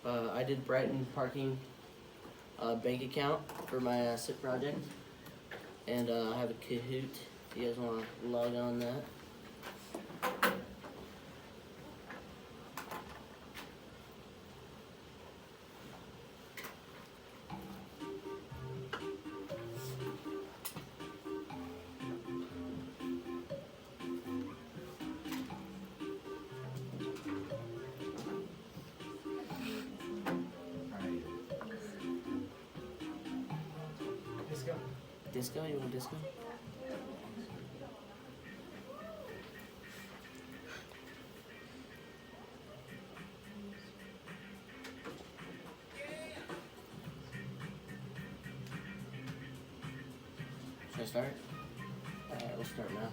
I did Brighton parking bank account for my SIP project, and I have a Kahoot. If you guys want to log on that. Disco? You want disco? Should I start? Alright, we'll start now.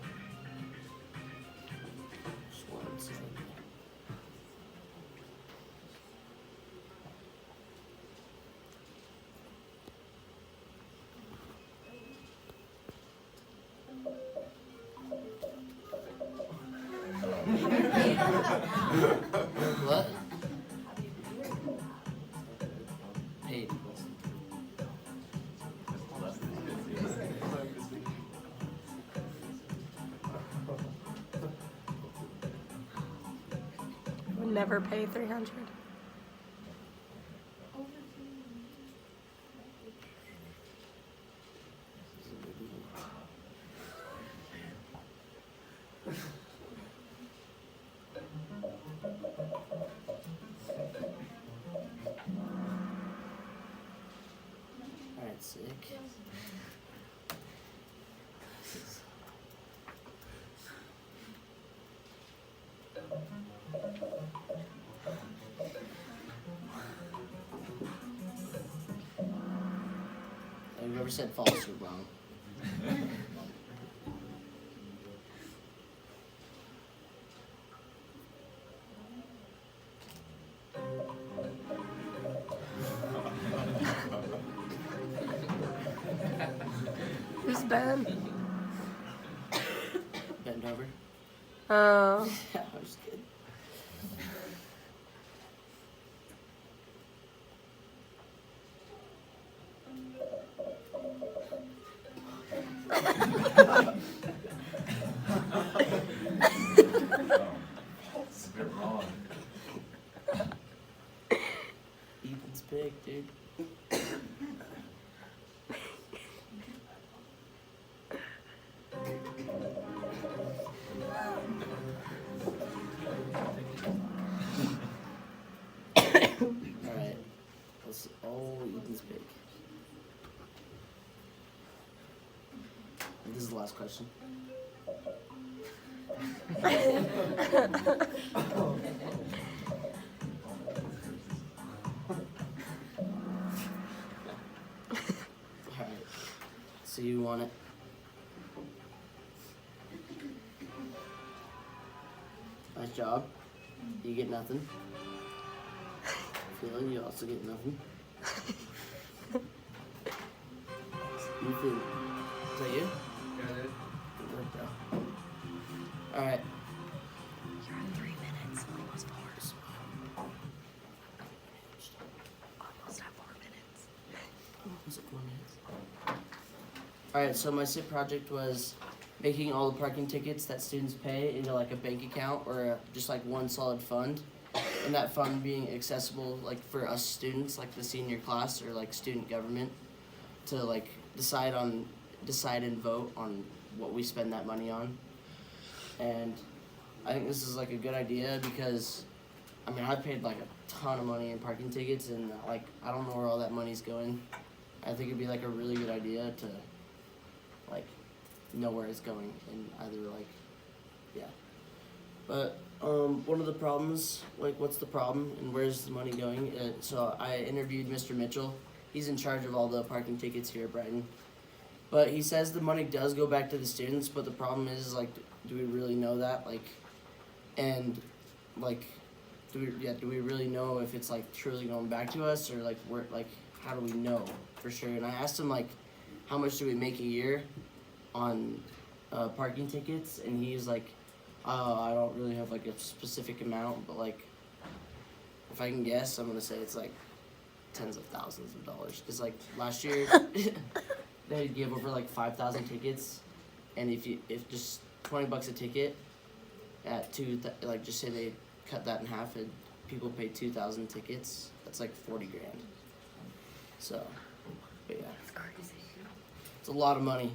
Just one second. What? Paid. Would never pay 300. Alright, sick. Have you ever said false or wrong? Who's Ben? Bend over? Oh. Yeah, I'm just kidding. It's a bit wrong. Ethan's big, dude. Alright. Let's see. Oh, Ethan's big. This is the last question. Alright. So you want it? Nice job. You get nothing. Phil, you also get nothing. Ethan, is that you? Got it. Good work, bro. Alright. You're at 3 minutes. Almost 4. Almost at 4 minutes. Was it 4 minutes? Alright, so my SIP project was making all the parking tickets that students pay into like a bank account or just like one solid fund. And that fund being accessible like for us students, like the senior class or like student government, to like decide and vote on what we spend that money on. And I think this is like a good idea because I mean I've paid like a ton of money in parking tickets and like I don't know where all that money's going. I think it'd be like a really good idea to like know where it's going and either like yeah. But one of the problems, like what's the problem and where's the money going? So I interviewed Mr. Mitchell. He's in charge of all the parking tickets here at Brighton. But he says the money does go back to the students, but the problem is like, do we really know that? Like, and like, do we really know if it's like truly going back to us or like where, like how do we know for sure? And I asked him like, how much do we make a year on parking tickets? And he's like, I don't really have like a specific amount, but like if I can guess, I'm gonna say it's like tens of thousands of dollars. Cause like last year, they gave over like 5,000 tickets, and if just $20 a ticket, at like just say they cut that in half, and people pay 2,000 tickets. That's like 40 grand. So, but yeah. That's crazy. It's a lot of money.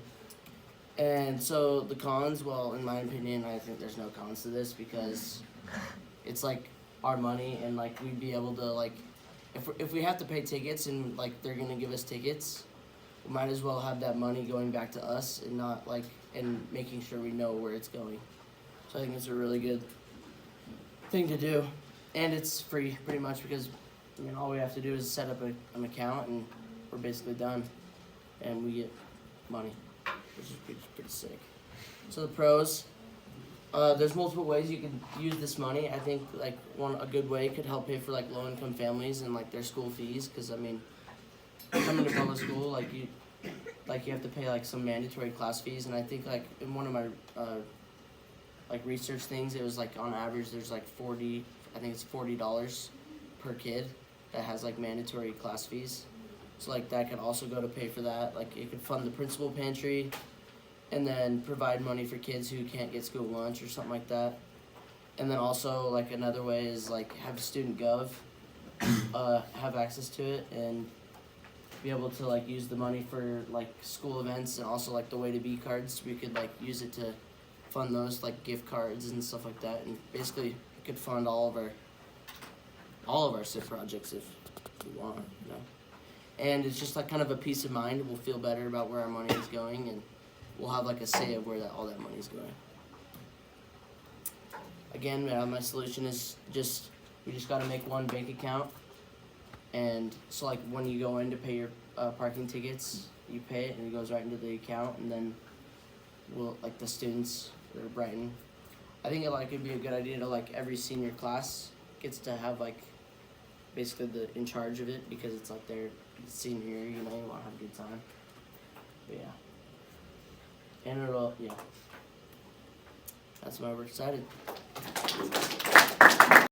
And so the cons, well, in my opinion, I think there's no cons to this because it's like our money, and like we'd be able to like, if we have to pay tickets and like they're gonna give us tickets, we might as well have that money going back to us and not like, and making sure we know where it's going. So I think it's a really good thing to do, and it's free pretty much because I mean all we have to do is set up an account and we're basically done, and we get money, which is pretty sick. So the pros, there's multiple ways you can use this money. I think like a good way could help pay for like low income families and like their school fees, because I mean coming to public school like you have to pay like some mandatory class fees, and I think like in one of my like research things, it was like on average there's like $40 per kid that has like mandatory class fees. So like that could also go to pay for that. Like it could fund the principal pantry, and then provide money for kids who can't get school lunch or something like that. And then also like another way is like have student gov have access to it and be able to like use the money for like school events, and also like the way to be cards. We could like use it to fund those like gift cards and stuff like that, and basically it could fund all of our SIP projects if we want, you know. And it's just like kind of a peace of mind. We'll feel better about where our money is going, and we'll have like a say of where all that money is going. Again, my solution is we just got to make one bank account, and so like when you go in to pay your parking tickets, you pay it and it goes right into the account, and then we'll like the students or Brighton. I think it'd be a good idea to like every senior class gets to have like basically in charge of it, because it's like their senior year, you know, you want to have a good time. But yeah. And yeah. That's why we're excited.